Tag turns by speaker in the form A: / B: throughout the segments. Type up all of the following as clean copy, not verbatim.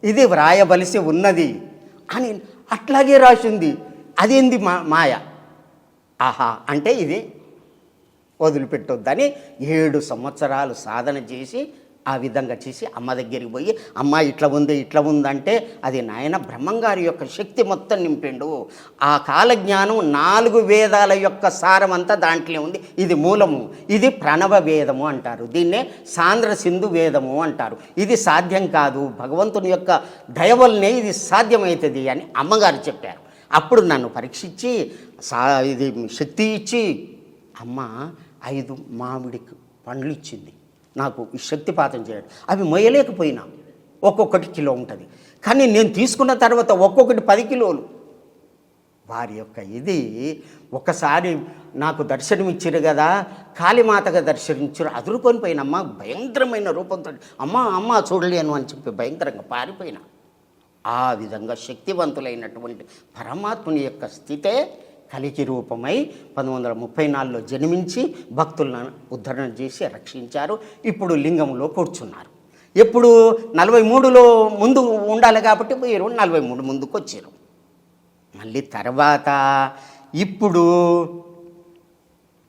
A: ఇది వ్రాయవలసి ఉన్నది అని అట్లాగే రాసింది. అదేంది మాయ. ఆహా అంటే ఇది వదిలిపెట్టొద్దని 7 సంవత్సరాలు సాధన చేసి ఆ విధంగా చేసి అమ్మ దగ్గరికి పోయి, అమ్మ ఇట్లా ఉంది ఇట్లా ఉందంటే, అది నాయన బ్రహ్మంగారి యొక్క శక్తి మొత్తం నింపిండు. ఆ కాలజ్ఞానం 4 వేదాల యొక్క సారం అంతా దాంట్లో ఉంది. ఇది మూలము. ఇది ప్రణవ వేదము అంటారు. దీన్నే సాంద్ర సింధు వేదము అంటారు. ఇది సాధ్యం కాదు, భగవంతుని యొక్క దయ వల్లనే ఇది సాధ్యమవుతుంది అని అమ్మగారు చెప్పారు. అప్పుడు నన్ను పరీక్షించి ఇది శక్తి ఇచ్చి అమ్మ 5 మామిడి పండ్లు ఇచ్చింది నాకు ఈ శక్తిపాతం చేయడం. అవి మొయ్యలేకపోయినా, ఒక్కొక్కటి కిలో ఉంటుంది. కానీ నేను తీసుకున్న తర్వాత ఒక్కొక్కటి 10 కిలోలు. వారి యొక్క ఇది ఒకసారి నాకు దర్శనమిచ్చారు కదా, కాళీమాతగా దర్శనమిచ్చారు. అదురుకొని పోయినమ్మ, భయంకరమైన రూపంతో అమ్మ చూడలేను అని చెప్పి భయంకరంగా పారిపోయినా. ఆ విధంగా శక్తివంతులైనటువంటి పరమాత్ముని యొక్క స్థితే కలికి రూపమై 1934లో జన్మించి భక్తులను ఉద్ధరణ చేసి రక్షించారు. ఇప్పుడు లింగంలో కూర్చున్నారు. ఎప్పుడు 43లో ముందు ఉండాలి కాబట్టి మీరు 43 ముందుకు వచ్చారు. మళ్ళీ తర్వాత ఇప్పుడు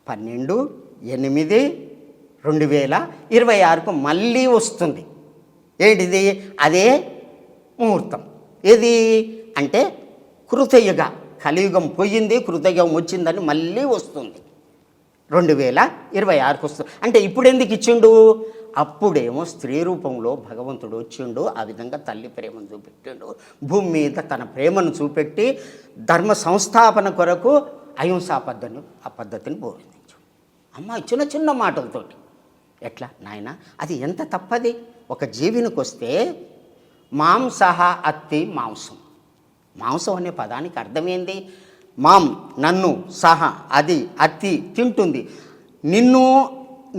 A: 12/8/2026కు మళ్ళీ వస్తుంది. ఏంటిది? అదే ముహూర్తం. ఏది అంటే కృతయుగ, కలియుగం పోయింది, కృతయుగం వచ్చిందని మళ్ళీ వస్తుంది. 2026కు వస్తుంది. అంటే ఇప్పుడు ఎందుకు ఇచ్చిండు? అప్పుడేమో స్త్రీ రూపంలో భగవంతుడు వచ్చిండు. ఆ విధంగా తల్లి ప్రేమను చూపెట్టిండు. భూమి మీద తన ప్రేమను చూపెట్టి ధర్మ సంస్థాపన కొరకు అహింసా పద్ధతిని బోధించు. అమ్మ చిన్న చిన్న మాటలతోటి ఎట్లా నాయన, అది ఎంత తప్పది. ఒక జీవినికి వస్తే మాంసహ అత్తి మాంసం. మాంసం అనే పదానికి అర్థమైంది మాం నన్ను, సహ అది, అత్తి తింటుంది.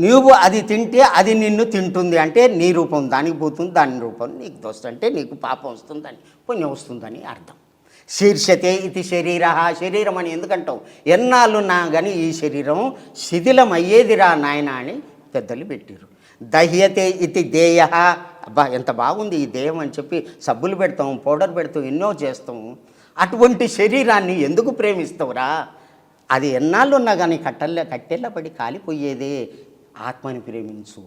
A: నీవు అది తింటే అది నిన్ను తింటుంది. అంటే నీ రూపం దానికి పోతుంది, దాని రూపం నీకు దోస్తుంటే నీకు పాపం వస్తుందని, పుణ్యం వస్తుందని అర్థం. శీర్షతే ఇది శరీర. శరీరం అని ఎందుకంటావు? ఎన్నాళ్ళున్నా కానీ ఈ శరీరం శిథిలం అయ్యేదిరా నాయన అని పెద్దలు పెట్టారు. దహ్యతే ఇది దేయ. అబ్బా ఎంత బాగుంది ఈ దేహం అని చెప్పి సబ్బులు పెడతాం, పౌడర్ పెడతాం, ఎన్నో చేస్తాము. అటువంటి శరీరాన్ని ఎందుకు ప్రేమిస్తావురా? అది ఎన్నాళ్ళు ఉన్నా కానీ కట్టెల్లా పడి కాలిపోయేదే. ఆత్మని ప్రేమించు,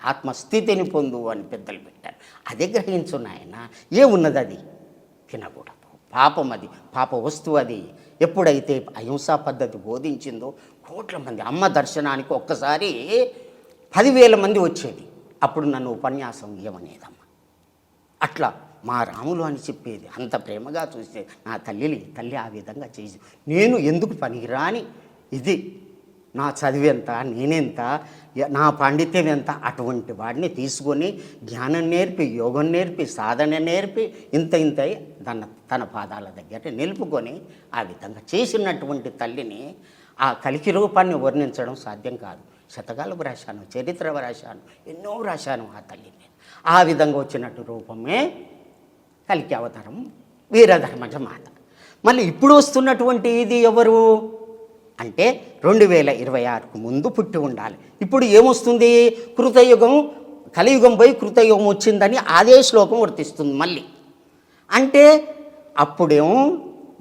A: ఆత్మస్థితిని పొందు అని పెద్దలు పెట్టారు. అదే గ్రహించు నాయన. ఏమున్నది అది? తినకూడదు, పాపం, అది పాప వస్తువు. అది ఎప్పుడైతే అహింసా పద్ధతి బోధించిందో కోట్ల మంది అమ్మ దర్శనానికి ఒక్కసారి 10,000 మంది వచ్చేది. అప్పుడు నన్ను ఉపన్యాసం ఇవ్వమనేదమ్మ. అట్లా మా రాములు అని చెప్పేది. అంత ప్రేమగా చూస్తే నా తల్లి ఆ విధంగా చేసి, నేను ఎందుకు పనికిరాని, ఇది నా చదివెంత, నేనెంత, నా పాండిత్యం ఎంత, అటువంటి వాడిని తీసుకొని జ్ఞానం నేర్పి, యోగం నేర్పి, సాధన నేర్పి ఇంత తన పాదాల దగ్గర నిలుపుకొని ఆ విధంగా చేసినటువంటి తల్లిని ఆ కలికి రూపాన్ని వర్ణించడం సాధ్యం కాదు. శతకాలు రాశాను, చరిత్ర రాశాను, ఎన్నో రాశాను ఆ తల్లిని. ఆ విధంగా వచ్చినట్టు రూపమే కలికి అవతారం వీరధర్మజ మాత. మళ్ళీ ఇప్పుడు వస్తున్నటువంటి ఇది ఎవరు అంటే 2026కు ముందు పుట్టి ఉండాలి. ఇప్పుడు ఏమొస్తుంది? కృతయుగం, కలియుగం పోయి కృతయుగం వచ్చిందని అదే శ్లోకం వర్తిస్తుంది మళ్ళీ. అంటే అప్పుడేమో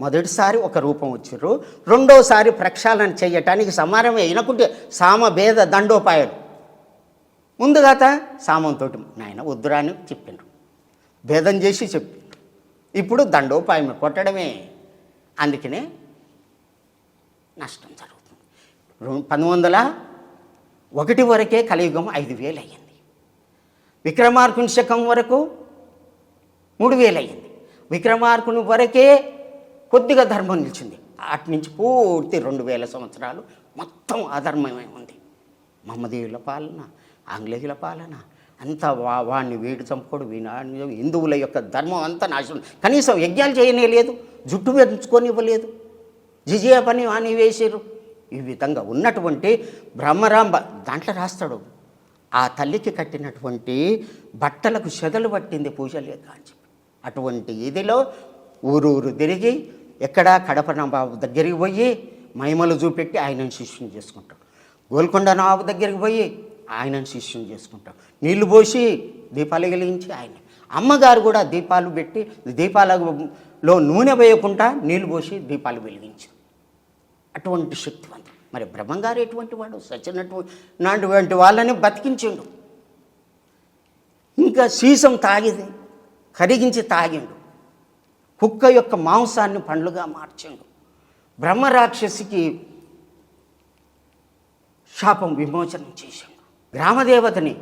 A: మొదటిసారి ఒక రూపం వచ్చారు, రెండోసారి ప్రక్షాళన చేయటానికి సమానమే అయినకుంటే సామభేద దండోపాయాలు. ముందుగా సామంతో నాయన వద్దురా అని చెప్పిండ్రు, భేదం చేసి చెప్పిండ్రు. ఇప్పుడు దండోపాయం కొట్టడమే. అందుకనే నష్టం జరుగుతుంది. 1901 వరకే కలియుగం 5,000 అయ్యింది. విక్రమార్కుని శకం వరకు 3,000 అయ్యింది. విక్రమార్కుని వరకే కొద్దిగా ధర్మం నిలిచింది. అటు నుంచి పూర్తి 2,000 సంవత్సరాలు మొత్తం అధర్మమే ఉంది. మహమ్మదీయుల పాలన, ఆంగ్లేయుల పాలన అంతా వాడిని వీడు చంపుకోడు, హిందువుల యొక్క ధర్మం అంతా నాశనం. కనీసం యజ్ఞాలు చేయలేదు, జుట్టు పెంచుకొని ఇవ్వలేదు, జిజియా పని అని వేసారు. ఈ విధంగా ఉన్నటువంటి బ్రహ్మరాంబ దాంట్లో రాస్తాడు, ఆ తల్లికి కట్టినటువంటి బట్టలకు చెదలు పట్టింది పూజ లేక అని చెప్పి. అటువంటి ఇదిలో ఊరూరు తిరిగి ఎక్కడా కడప నవాబు దగ్గరికి పోయి మహిమలు చూపెట్టి ఆయనను శిష్యుని చేసుకుంటాడు. గోల్కొండ నవాబు దగ్గరికి పోయి ఆయనను శిష్యుని చేసుకుంటాడు. నీళ్లు పోసి దీపాలు వెలిగించి ఆయన అమ్మగారు కూడా దీపాలు పెట్టి దీపాలలో నూనె వేయకుండా నీళ్లు పోసి దీపాలు వెలిగించారు. అటువంటి శక్తివంతుడు. మరి బ్రహ్మంగారు ఎటువంటి వాడు? సచ్చినటువంటి వాళ్ళని బతికించిండు. ఇంకా సీసం తాగిది కరిగించి తాగిండు. కుక్క యొక్క మాంసాన్ని పండ్లుగా మార్చిండు. బ్రహ్మరాక్షసికి శాపం విమోచనం చేశాడు. గ్రామదేవతని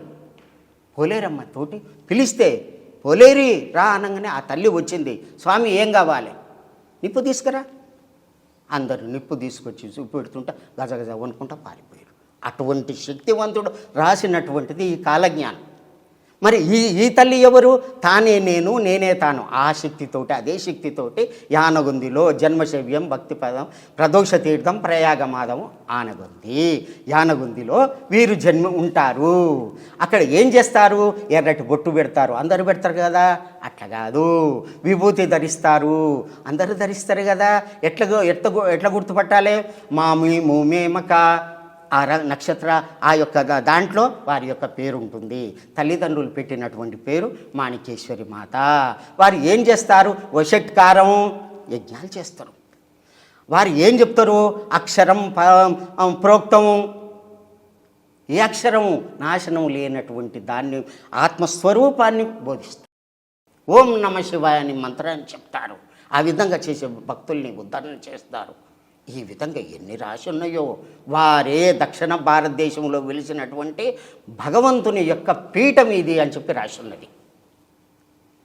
A: పోలేరమ్మ తోటి పిలిస్తే పోలేరి రా అనగానే ఆ తల్లి వచ్చింది. స్వామి ఏం కావాలి? నిప్పు తీసుకురా. అందరూ నిప్పు తీసుకొచ్చి చూపెడుతుంటే గజగజ వనుకుంటా పారిపోయారు. అటువంటి శక్తివంతుడు రాసినటువంటిది ఈ కాలజ్ఞానం. మరి ఈ తల్లి ఎవరు? తానే నేను నేనే తాను. ఆ శక్తితోటి అదే శక్తితోటి యానగుందిలో జన్మశవ్యం భక్తిపదం ప్రదోష తీర్థం ప్రయాగమాదం ఆనగుంది. యానగుందిలో వీరు జన్మ ఉంటారు. అక్కడ ఏం చేస్తారు? ఎర్రటి బొట్టు పెడతారు. అందరూ పెడతారు కదా, అట్లా కాదు. విభూతి ధరిస్తారు. అందరూ ధరిస్తారు కదా. ఎట్లా గుర్తుపట్టాలి? మామి మూమేమక ఆ నక్షత్ర ఆ యొక్క దాంట్లో వారి యొక్క పేరు ఉంటుంది. తల్లిదండ్రులు పెట్టినటువంటి పేరు మాణికేశ్వరి మాత. వారు ఏం చేస్తారు? వషట్కారం యజ్ఞాలు చేస్తారు. వారు ఏం చెప్తారు? అక్షరం ప్రోక్తము. ఏ అక్షరము? నాశనం లేనటువంటి దాన్ని ఆత్మస్వరూపాన్ని బోధిస్తారు. ఓం నమ శివాయ అని మంత్రాన్ని చెప్తారు. ఆ విధంగా చేసే భక్తుల్ని ఉద్ధరణ చేస్తారు. ఈ విధంగా ఎన్ని రాశి ఉన్నాయో. వారే దక్షిణ భారతదేశంలో వెలిసినటువంటి భగవంతుని యొక్క పీఠం ఇది అని చెప్పి రాసి ఉన్నది.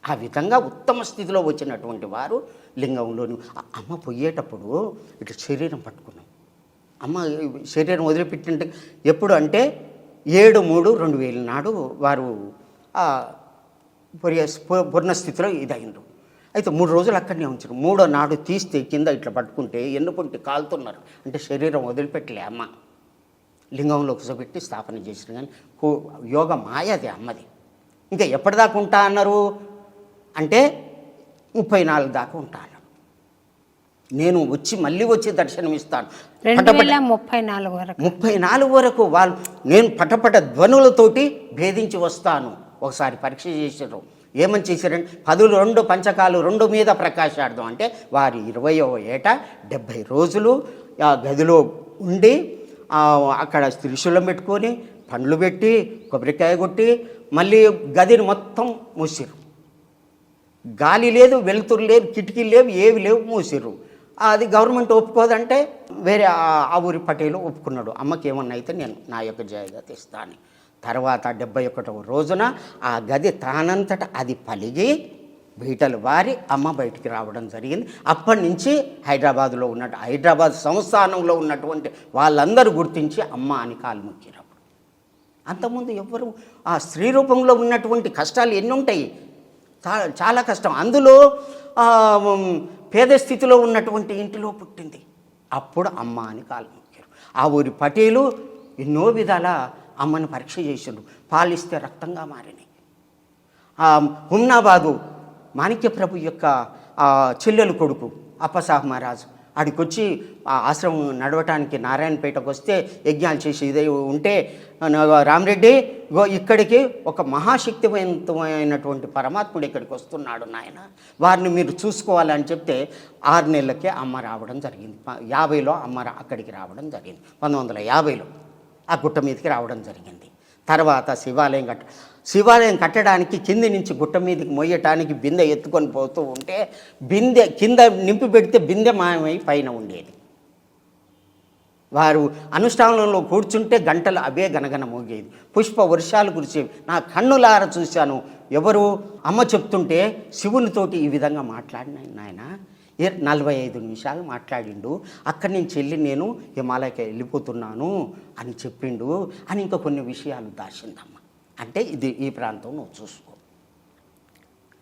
A: ఆ విధంగా ఉత్తమ స్థితిలో వచ్చినటువంటి వారు లింగంలోని అమ్మ పోయేటప్పుడు ఇట్లా శరీరం పట్టుకున్నాం. అమ్మ శరీరం వదిలిపెట్టింటే ఎప్పుడు అంటే 7/3/2000 నాడు వారు పూర్ణస్థితిలో ఇదైనరు. అయితే 3 రోజులు అక్కడనే ఉంచారు. 3వ నాడు తీస్తే కింద ఇట్లా పట్టుకుంటే ఎన్నుకుంటే కాలుతున్నారు. అంటే శరీరం వదిలిపెట్టలే అమ్మ. లింగంలో కూర్చోబెట్టి స్థాపన చేసిన కానీ యోగ మాయది అమ్మది. ఇంకా ఎప్పటిదాకా ఉంటా అన్నారు అంటే 34 దాకా ఉంటా అన్నారు. నేను మళ్ళీ వచ్చి దర్శనం ఇస్తాను. 34 వరకు వాళ్ళు నేను పటపట ధ్వనులతోటి భేదించి వస్తాను. ఒకసారి పరీక్ష చేశారు. ఏమని చేశారంటే 12 పంచకాలు 2 మీద ప్రకాశార్థం. అంటే వారి 20వ ఏట 70 రోజులు ఆ గదిలో ఉండి అక్కడ త్రిశూలం పెట్టుకొని పండ్లు పెట్టి కొబ్బరికాయ కొట్టి మళ్ళీ గదిని మొత్తం మూసిరు. గాలి లేదు, వెలుతురు లేదు, కిటికీలు లేవు, ఏవి లేవు, మూసిరు. అది గవర్నమెంట్ ఒప్పుకోదంటే వేరే ఆ ఊరి పటేలు ఒప్పుకున్నాడు. అమ్మకి ఏమన్నా అయితే నేను నా యొక్క జాయిగా ఇస్తాను. తర్వాత 71వ రోజున ఆ గది తానంతట అది పలిగి బీటలు వారి అమ్మ బయటికి రావడం జరిగింది. అప్పటి నుంచి హైదరాబాద్ సంస్థానంలో ఉన్నటువంటి వాళ్ళందరూ గుర్తించి అమ్మ అని కాలు మొక్కినప్పుడు. అంతకుముందు ఎవ్వరు ఆ స్త్రీ రూపంలో ఉన్నటువంటి కష్టాలు ఎన్ని ఉంటాయి, చాలా కష్టం. అందులో పేద స్థితిలో ఉన్నటువంటి ఇంటిలో పుట్టింది. అప్పుడు అమ్మ అని కాలు మొక్కారు. ఆ ఊరి పటేలు ఎన్నో విధాల అమ్మను పరీక్ష చేసిండు. పాలిస్తే రక్తంగా మారినాయి. హుమ్నాబాదు మాణిక్యప్రభు యొక్క చెల్లెలు కొడుకు అప్పసాహ్ మహారాజు ఆడికొచ్చి ఆశ్రమం నడవటానికి నారాయణపేటకు వస్తే యజ్ఞాలు చేసి ఇదే ఉంటే రామరెడ్డి ఇక్కడికి ఒక మహాశక్తివంతమైనటువంటి పరమాత్ముడు ఇక్కడికి వస్తున్నాడు నాయన, వారిని మీరు చూసుకోవాలని చెప్తే 6 నెలలకే అమ్మ రావడం జరిగింది. 50లో అమ్మ అక్కడికి రావడం జరిగింది. 1950లో ఆ గుట్ట మీదకి రావడం జరిగింది. తర్వాత శివాలయం కట్టడానికి కింది నుంచి గుట్ట మీదకి మొయ్యటానికి బిందె ఎత్తుకొని పోతూ ఉంటే బిందె కింద నింపి పెడితే బిందె మాయమై పైన ఉండేది. వారు అనుష్ఠానంలో కూర్చుంటే గంటలు అవే గనగన మోగేది. పుష్ప వర్షాలు కురిసేవి. నా కన్నులార చూశాను. ఎవరు? అమ్మ చెప్తుంటే శివునితోటి ఈ విధంగా మాట్లాడిన నాయన 45 నిమిషాలు మాట్లాడిండు. అక్కడి నుంచి వెళ్ళి నేను హిమాలయకి వెళ్ళిపోతున్నాను అని చెప్పిండు అని ఇంకా కొన్ని విషయాలు దాచిందమ్మ. అంటే ఈ ప్రాంతం నువ్వు చూసుకో.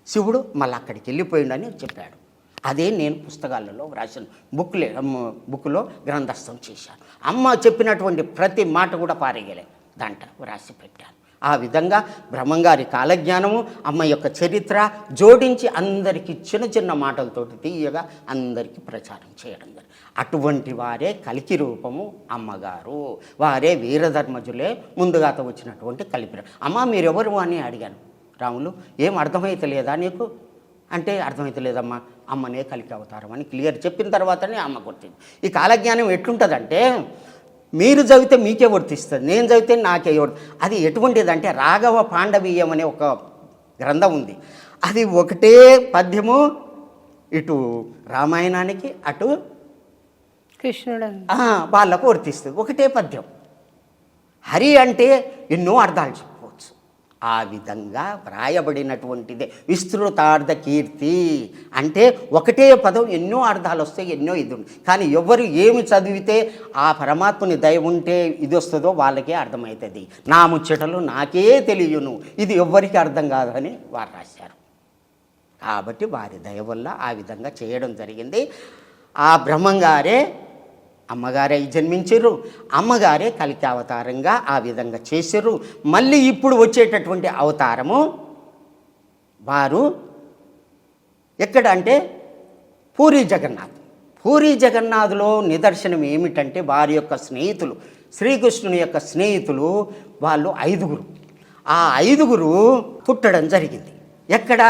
A: శివుడు మళ్ళీ అక్కడికి వెళ్ళిపోయిండని చెప్పాడు. అదే నేను పుస్తకాలలో వ్రాసిన బుక్లో గ్రంథస్థం చేశాను. అమ్మ చెప్పినటువంటి ప్రతి మాట కూడా పారేయలే దాంట్లో వ్రాసి పెట్టాను. ఆ విధంగా బ్రహ్మంగారి కాలజ్ఞానము అమ్మ యొక్క చరిత్ర జోడించి అందరికీ చిన్న చిన్న మాటలతోటి తీయగా అందరికీ ప్రచారం చేయడం జరిగింది. అటువంటి వారే కలికి రూపము అమ్మగారు. వారే వీరధర్మజులే ముందుగా వచ్చినటువంటి కలిపి. అమ్మ మీరెవరు అని అడిగాను. రాములు, ఏం అర్థమైతే లేదా నీకు అంటే, అర్థమైతే లేదమ్మా, అమ్మనే కలికి అవతారం అని క్లియర్ చెప్పిన తర్వాతనే అమ్మ గుర్తింది. ఈ కాలజ్ఞానం ఎట్లుంటుందంటే, మీరు చదివితే మీకే వర్తిస్తుంది, నేను చదివితే నాకే అది ఎటువంటిదంటే, రాఘవ పాండవీయం అనే ఒక గ్రంథం ఉంది. అది ఒకటే పద్యము, ఇటు రామాయణానికి అటు
B: కృష్ణుడు
A: వాళ్ళకు వర్తిస్తుంది. ఒకటే పద్యం. హరి అంటే ఎన్నో అర్థాలు చెప్పవచ్చు. ఆ విధంగా వ్రాయబడినటువంటిదే విస్తృతార్థ కీర్తి. అంటే ఒకటే పదం ఎన్నో అర్థాలు వస్తాయి, ఎన్నో ఇది ఉంది. కానీ ఎవరు ఏమి చదివితే ఆ పరమాత్మని దయ ఉంటే ఇది వస్తుందో వాళ్ళకే అర్థమవుతుంది. నా ముచ్చటలు నాకే తెలియను, ఇది ఎవ్వరికి అర్థం కాదని వారు రాశారు. కాబట్టి వారి దయ వల్ల ఆ విధంగా చేయడం జరిగింది. ఆ బ్రహ్మంగారే అమ్మగారే జన్మించారు, అమ్మగారే కలికి అవతారంగా ఆ విధంగా చేశారు. మళ్ళీ ఇప్పుడు వచ్చేటటువంటి అవతారము వారు ఎక్కడ అంటే పూరీ జగన్నాథ్. పూరీ జగన్నాథ్లో నిదర్శనం ఏమిటంటే, వారి యొక్క స్నేహితులు, శ్రీకృష్ణుని యొక్క స్నేహితులు వాళ్ళు 5. ఆ 5 పుట్టడం జరిగింది. ఎక్కడ?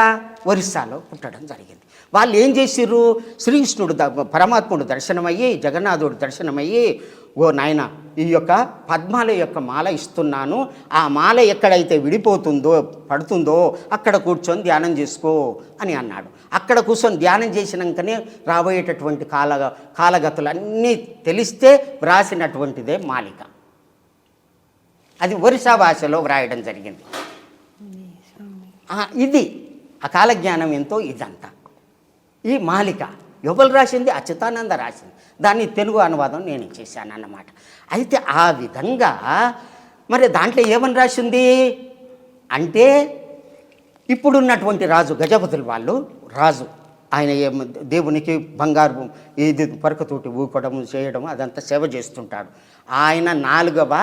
A: ఒరిస్సాలో పుట్టడం జరిగింది. వాళ్ళు ఏం చేసిర్రు? శ్రీకృష్ణుడు పరమాత్ముడు దర్శనమయ్యి, జగన్నాథుడు దర్శనమయ్యి, ఓ నాయన, ఈ యొక్క పద్మాల యొక్క మాల ఇస్తున్నాను, ఆ మాల ఎక్కడైతే విడిపోతుందో పడుతుందో అక్కడ కూర్చొని ధ్యానం చేసుకో అని అన్నాడు. అక్కడ కూర్చొని ధ్యానం చేసినాకనే రాబోయేటటువంటి కాలగతులన్నీ తెలిస్తే వ్రాసినటువంటిదే మాలిక. అది ఒరిస్సా భాషలో వ్రాయడం జరిగింది. ఇది ఆ కాలజ్ఞానం ఎంతో ఇదంతా. ఈ మాలిక ఎవరు రాసింది? అచ్యుతానంద రాసింది. దాన్ని తెలుగు అనువాదం నేను చేశాను అన్నమాట. అయితే ఆ విధంగా మరి దాంట్లో ఏమని రాసింది అంటే, ఇప్పుడున్నటువంటి రాజు గజపతులు వాళ్ళు రాజు, ఆయన దేవునికి బంగారు ఇది పరకతోటి ఊకడం చేయడం అదంతా సేవ చేస్తుంటాడు. ఆయన 4వ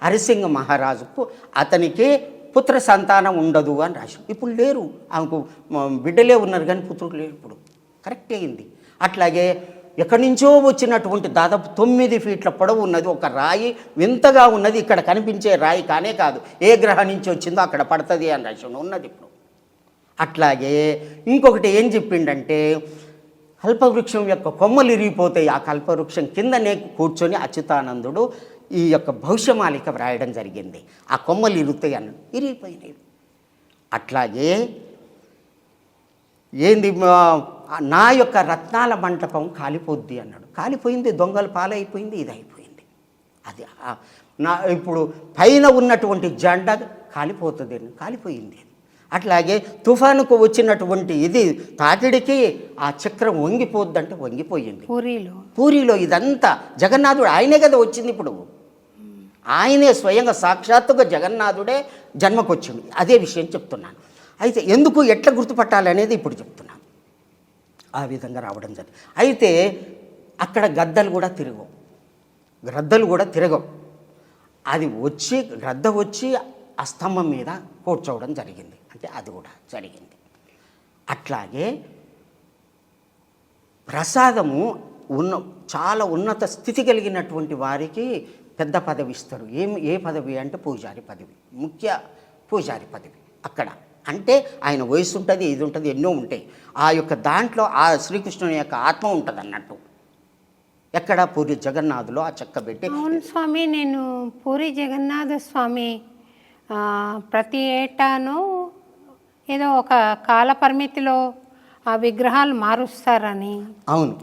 A: హరిసింగ మహారాజుకు అతనికి పుత్ర సంతానం ఉండదు అని రాసి, ఇప్పుడు లేరు, ఆమెకు బిడ్డలే ఉన్నారు కానీ పుత్రుడు లేరు. ఇప్పుడు కరెక్ట్ అయింది. అట్లాగే ఎక్కడి నుంచో వచ్చినటువంటి దాదాపు 9 ఫీట్ల పొడవు ఉన్నది ఒక రాయి, వింతగా ఉన్నది, ఇక్కడ కనిపించే రాయి కానే కాదు, ఏ గ్రహం నుంచి వచ్చిందో అక్కడ పడుతుంది అని రాసి ఉన్నది ఇప్పుడు. అట్లాగే ఇంకొకటి ఏం చెప్పిండంటే, కల్పవృక్షం యొక్క కొమ్మలు ఇరిగిపోతాయి, ఆ కల్పవృక్షం కిందనే కూర్చొని అచ్యుతానందుడు ఈ యొక్క భవిష్యమాలిక వ్రాయడం జరిగింది. ఆ కొమ్మలు ఇరుగుతాయి అన్నాడు, ఇరిగిపోయినాయి. అట్లాగే ఏంది, నా యొక్క రత్నాల మంటపం కాలిపోద్ది అన్నాడు, కాలిపోయింది, దొంగల పాలైపోయింది, ఇది అయిపోయింది. అది నా ఇప్పుడు పైన ఉన్నటువంటి జెండా కాలిపోతుంది, కాలిపోయింది. అట్లాగే తుఫానుకు వచ్చినటువంటి ఇది తాకిడికి ఆ చక్రం వంగిపోద్దంటే వంగిపోయింది. పూరిలో ఇదంతా జగన్నాథుడు ఆయనే కదా వచ్చింది. ఇప్పుడు ఆయనే స్వయంగా సాక్షాత్తుగా జగన్నాథుడే జన్మకొచ్చింది. అదే విషయం చెప్తున్నాను. అయితే ఎందుకు ఎట్లా గుర్తుపట్టాలనేది ఇప్పుడు చెప్తున్నాను. ఆ విధంగా రావడం జరిగింది. అయితే అక్కడ గద్దలు కూడా తిరగవు. అది వచ్చి గ్రద్ద వచ్చి ఆ స్తంభం మీద కూర్చోవడం జరిగింది. అంటే అది కూడా జరిగింది. అట్లాగే ప్రసాదము చాలా ఉన్నత స్థితి కలిగినటువంటి వారికి పెద్ద పదవి ఇస్తారు. ఏ పదవి అంటే పూజారి పదవి, ముఖ్య పూజారి పదవి. అక్కడ అంటే ఆయన వయసు ఉంటుంది, ఇది ఉంటుంది, ఎన్నో ఉంటాయి. ఆ యొక్క దాంట్లో ఆ శ్రీకృష్ణుని యొక్క ఆత్మ ఉంటుంది అన్నట్టు. ఎక్కడ? పూరి జగన్నాథులో ఆ చెక్క పెట్టి.
B: అవును స్వామి, నేను పూరి జగన్నాథ స్వామి ప్రతి ఏటాను ఏదో ఒక కాల పరిమితిలో ఆ విగ్రహాలు మారుస్తారని.
A: అవును,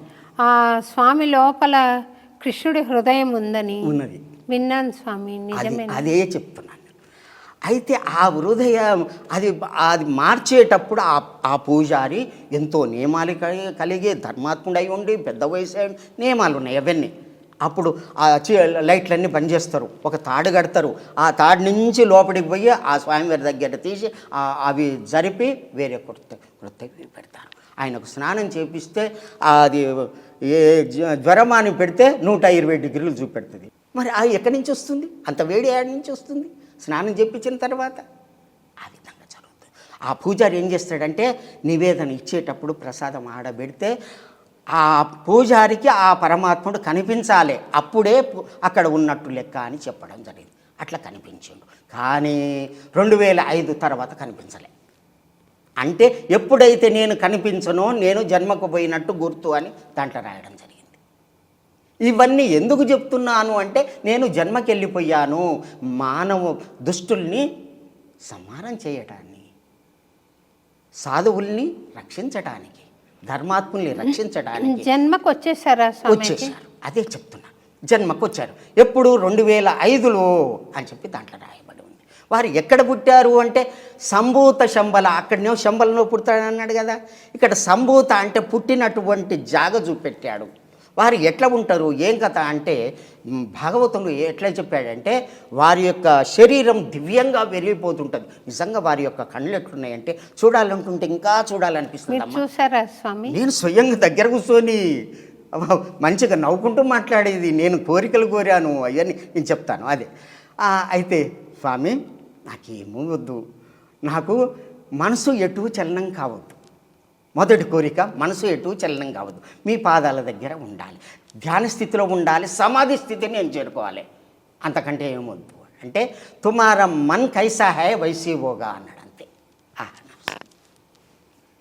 B: ఆ స్వామి లోపల కృష్ణుడి హృదయం ఉందని
A: ఉన్నది
B: విన్నాను స్వామి. నిజమే,
A: అదే చెప్తున్నాను. అయితే ఆ హృదయం అది మార్చేటప్పుడు ఆ పూజారి ఎంతో నియమాలు కలిగి ధర్మాత్ముడై ఉండి పెద్ద వయసు నియమాలు ఉన్నాయి అవన్నీ. అప్పుడు ఆ లైట్లన్నీ బంద్ చేస్తారు, ఒక తాడు కడతారు, ఆ తాడు నుంచి లోపలికి పోయి ఆ స్వామివారి దగ్గర తీసి అవి జరిపి వేరే కొత్తవి పెడతారు. ఆయనకు స్నానం చేపిస్తే అది ఏ జ్వరమాని పెడితే 120 డిగ్రీలు చూపెడుతుంది. మరి అది ఎక్కడి నుంచి వస్తుంది? అంత వేడి ఏడి నుంచి వస్తుంది? స్నానం చేయించిన తర్వాత ఆ విధంగా జరుగుతుంది. ఆ పూజారి ఏం చేస్తాడంటే, నివేదన ఇచ్చేటప్పుడు ప్రసాదం ఆడబెడితే ఆ పూజారికి ఆ పరమాత్ముడు కనిపించాలి, అప్పుడే అక్కడ ఉన్నట్టు లెక్క అని చెప్పడం జరిగింది. అట్లా కనిపించిండు. కానీ 2005 తర్వాత కనిపించలే. అంటే ఎప్పుడైతే నేను కనిపించనో నేను జన్మకు పోయినట్టు గుర్తు అని దాంట్లో రాయడం జరిగింది. ఇవన్నీ ఎందుకు చెప్తున్నాను అంటే నేను జన్మకి వెళ్ళిపోయాను, మానవ దుష్టుల్ని సంహారం చేయటాన్ని, సాధువుల్ని రక్షించటానికి, ధర్మాత్ముల్ని రక్షించడానికి
B: జన్మకు వచ్చేసారా స్వామి?
A: వచ్చేసారు. అదే చెప్తున్నాను, జన్మకు వచ్చారు. ఎప్పుడు 2005లో అని చెప్పి దాంట్లో రాయబడి ఉంది. వారు ఎక్కడ పుట్టారు అంటే సంభూత శంబల, అక్కడనే శంబలలో పుడతాడన్నాడు కదా, ఇక్కడ సంభూత అంటే పుట్టినటువంటి జాగ చూపెట్టాడు. వారు ఎట్లా ఉంటారు ఏం కథ అంటే భాగవతంలో ఎట్లా చెప్పాడంటే వారి యొక్క శరీరం దివ్యంగా వెలిగిపోతుంటుంది. నిజంగా వారి యొక్క కళ్ళు ఎట్లున్నాయంటే చూడాలనుకుంటే ఇంకా చూడాలనిపిస్తుంది.
B: చూసారా స్వామి?
A: నేను స్వయంగా దగ్గర కూర్చొని మంచిగా నవ్వుకుంటూ మాట్లాడేది, నేను కోరికలు కోరాను అవన్నీ నేను చెప్తాను. అదే అయితే స్వామి నాకేమో వద్దు, నాకు మనసు ఎటు చలనం కావద్దు. మొదటి కోరిక మనసు ఎటు చలనం కావద్దు, మీ పాదాల దగ్గర ఉండాలి, ధ్యాన స్థితిలో ఉండాలి, సమాధి స్థితిని నేను చేరుకోవాలి, అంతకంటే ఏమొద్దు అంటే తుమారా మన్ కైసా హై వైసీ హోగా అన్నాడు. అంతే,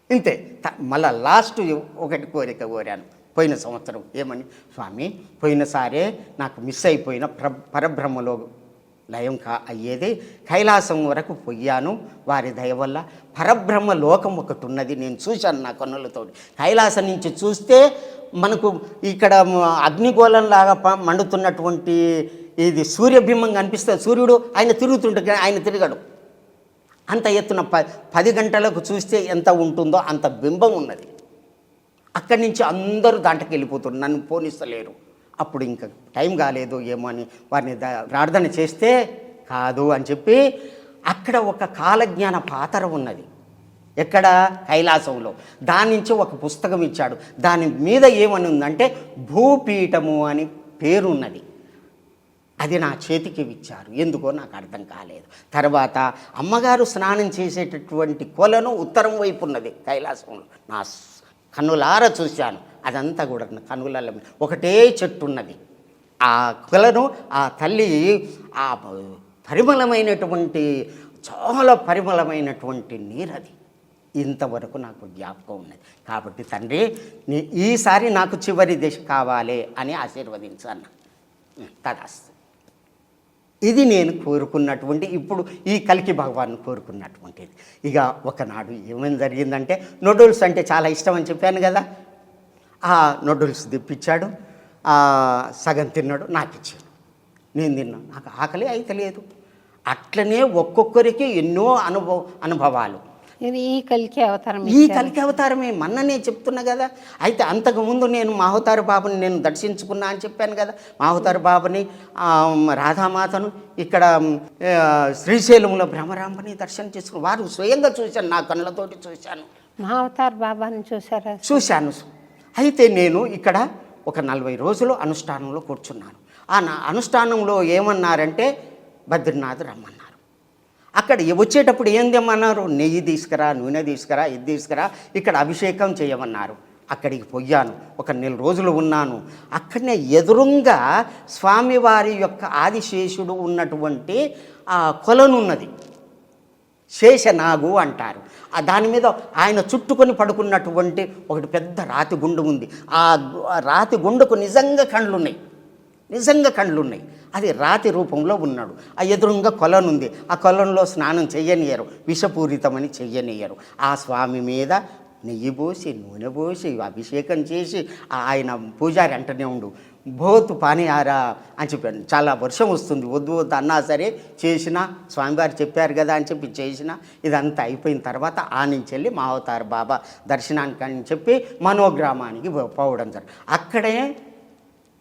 A: ఇంతే. మళ్ళా లాస్ట్ ఒకటి కోరిక కోరాను పోయిన సంవత్సరం. ఏమని స్వామి, పోయినసారే నాకు మిస్ అయిపోయిన పరబ్రహ్మలో లయం అయ్యేది, కైలాసం వరకు పోయాను, వారి దయ వల్ల పరబ్రహ్మ లోకం ఒకటి ఉన్నది, నేను చూశాను నా కన్నులతో. కైలాసం నుంచి చూస్తే మనకు ఇక్కడ అగ్నిగోళంలాగా మండుతున్నటువంటి ఇది సూర్యబింబం కనిపిస్తుంది. సూర్యుడు ఆయన తిరుగుతుంటే ఆయన తిరగడు. అంత ఎత్తున 10 గంటలకు చూస్తే ఎంత ఉంటుందో అంత బింబం ఉన్నది. అక్కడి నుంచి అందరూ దాంట్లోకి వెళ్ళిపోతున్నారు, నన్ను పోనిస్తలేరు. అప్పుడు ఇంకా టైం కాలేదు ఏమో అని వారిని ప్రార్థన చేస్తే కాదు అని చెప్పి అక్కడ ఒక కాలజ్ఞాన పాతర ఉన్నది. ఎక్కడ? కైలాసంలో. దాని నుంచి ఒక పుస్తకం ఇచ్చాడు. దాని మీద ఏమని ఉందంటే భూపీఠము అని పేరున్నది. అది నా చేతికి ఇచ్చారు, ఎందుకో నాకు అర్థం కాలేదు. తర్వాత అమ్మగారు స్నానం చేసేటటువంటి కొలను ఉత్తరం వైపు ఉన్నది కైలాసంలో. నా కన్నులారా చూశాను. అదంతా కూడా కన్నులలో ఒకటే చెట్టు ఉన్నది. ఆ కొలను ఆ తల్లి ఆ పరిమళమైనటువంటి చాలా పరిమళమైనటువంటి నీరది. ఇంతవరకు నాకు జ్ఞాపకం ఉన్నది. కాబట్టి తండ్రి ఈసారి నాకు చివరి దశ కావాలి అని ఆశీర్వదించాను. తదాస్తు. ఇది నేను కోరుకున్నటువంటి, ఇప్పుడు ఈ కల్కి భగవాన్ కోరుకున్నటువంటిది. ఇక ఒకనాడు ఏమేమి జరిగిందంటే నూడిల్స్ అంటే చాలా ఇష్టం అని చెప్పాను కదా, ఆ నూడిల్స్ తెప్పించాడు. సగం తిన్నాడు, నాకు ఇచ్చాడు, నేను తిన్నాను. నాకు ఆకలి అయితే లేదు. అట్లనే ఒక్కొక్కరికి ఎన్నో అనుభవాలు.
B: ఇది ఈ కల్కి అవతారం,
A: ఈ కల్కి అవతారమే మొన్ననే చెప్తున్నా కదా. అయితే అంతకుముందు నేను మాహుతారు బాబుని నేను దర్శించుకున్నా అని చెప్పాను కదా. మాహుతారు బాబుని, రాధామాతను, ఇక్కడ శ్రీశైలంలో బ్రహ్మరాంబని దర్శనం చేసుకుని వారు స్వయంగా చూశాను, నా కళ్ళతోటి చూశాను.
B: మాహుతారు బాబాని చూసారా?
A: చూశాను. అయితే నేను ఇక్కడ ఒక 40 రోజులు అనుష్ఠానంలో కూర్చున్నాను. ఆ అనుష్ఠానంలో ఏమన్నారంటే బద్రీనాథ్ రమ్మన్నారు. అక్కడ వచ్చేటప్పుడు ఏం తెమ్మన్నారు? నెయ్యి తీసుకురా, నూనె తీసుకురా, ఇది తీసుకురా, ఇక్కడ అభిషేకం చేయమన్నారు. అక్కడికి పోయాను. ఒక 4 రోజులు ఉన్నాను. అక్కడనే ఎదురుంగా స్వామివారి యొక్క ఆదిశేషుడు ఉన్నటువంటి ఆ కొలనున్నది, శేషనాగు అంటారు. దాని మీద ఆయన చుట్టుకొని పడుకున్నటువంటి ఒకటి పెద్ద రాతి గుండు ఉంది. ఆ రాతి గుండుకు నిజంగా కళ్ళున్నాయి. అది రాతి రూపంలో ఉన్నాడు. ఆ ఎదురుగా కొలనుంది. ఆ కొలంలో స్నానం చెయ్యనియరు, విషపూరితమని చెయ్యనియరు. ఆ స్వామి మీద నెయ్యి పోసి, నూనె పోసి, అభిషేకం చేసి ఆయన పూజారి అంటనే ఉండు, బోతు పానీయారా అని చెప్పాను. చాలా వర్షం వస్తుంది, వద్దు అన్నా సరే చేసినా, స్వామివారు చెప్పారు కదా అని చెప్పి చేసిన. ఇదంతా అయిపోయిన తర్వాత ఆ నుంచి వెళ్ళి మావతారు బాబా దర్శనానికి అని చెప్పి మనోగ్రామానికి పోవడం జరిగింది. అక్కడే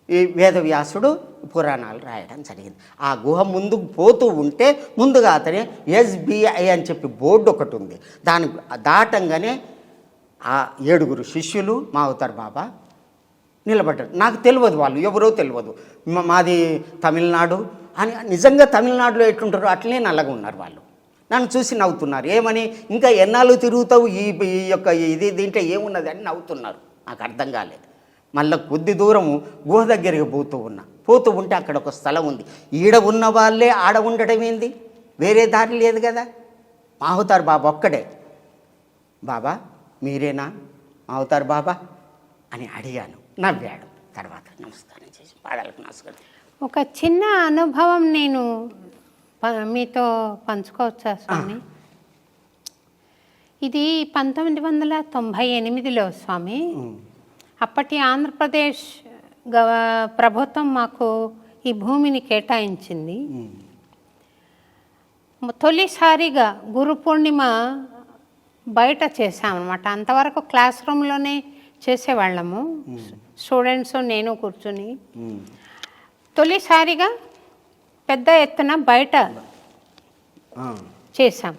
A: ఈ వేదవ్యాసుడు పురాణాలు రాయడం జరిగింది. ఆ గుహ ముందుకు పోతూ ఉంటే ముందుగా అతనే SBI అని చెప్పి బోర్డు ఒకటి ఉంది. దాని దాటంగానే ఆ 7 శిష్యులు మావతారు బాబా నిలబడ్డారు. నాకు తెలియదు, వాళ్ళు ఎవరో తెలియదు. మాది తమిళనాడు అని. నిజంగా తమిళనాడులో ఎట్లుంటారో అట్లనే నల్లగా ఉన్నారు వాళ్ళు. నన్ను చూసి నవ్వుతున్నారు. ఏమని, ఇంకా ఎన్నాళ్ళు తిరుగుతావు ఈ యొక్క దీంట్లో ఏమున్నది అని నవ్వుతున్నారు. నాకు అర్థం కాలేదు. మళ్ళీ కొద్ది దూరము గుహ దగ్గరికి పోతూ ఉంటే అక్కడ ఒక స్థలం ఉంది. ఈడ ఉన్న వాళ్ళే ఆడ ఉండడం ఏంది, వేరే దారి లేదు కదా. మాహుతారు బాబా ఒక్కడే. బాబా మీరేనా అవుతారు బాబా అని అడిగాను. నవ్వాడు. తర్వాత నమస్కారం చేసి పాదాలకు నమస్కారం.
B: ఒక చిన్న అనుభవం నేను మీతో పంచుకోవచ్చా స్వామి? ఇది 1998లో స్వామి. అప్పటి ఆంధ్రప్రదేశ్ ప్రభుత్వం మాకు ఈ భూమిని కేటాయించింది. తొలిసారిగా గురు పూర్ణిమ బయట చేసామన్నమాట. అంతవరకు క్లాస్ రూమ్లోనే చేసేవాళ్ళము, స్టూడెంట్స్ నేను కూర్చుని. తొలిసారిగా పెద్ద ఎత్తున బయట చేశాం.